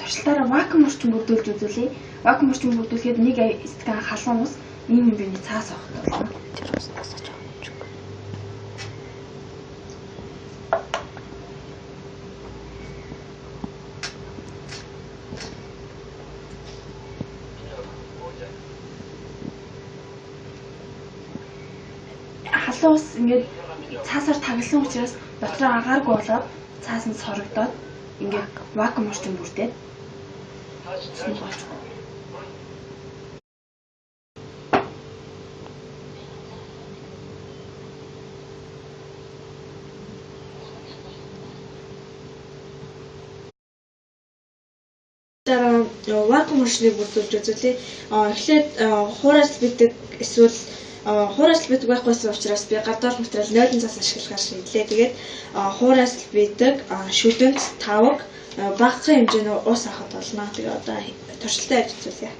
туршилтаараа вакуум орчин бүрдүүлж үзүүлээ. Вакуум орчин бүрдүүлэхэд нэг стакан халуун ус ийм юм бийний цаас авах болно. Тэр ус тасаж авах юм шиг. Халуун ус ингээд цаасаар тагласан учраас дотроо агааргүй болоод цаас нь сорогдоод ингээд вакуум орчин бүрдээд вакуум орчныг бүрдүүлж үзүүлээ. Эхлээд хуураас бидэг эсвэл хуураас бидэг байх байсан учраас би гадуур материал 0 цаас ашиглахаар шийдлээ. Тэгээд хуураас бидэг шүдэнд тавг багахан хэмжээний ус авахд болно. Тэгээ одоо туршилтаа хийж үзье.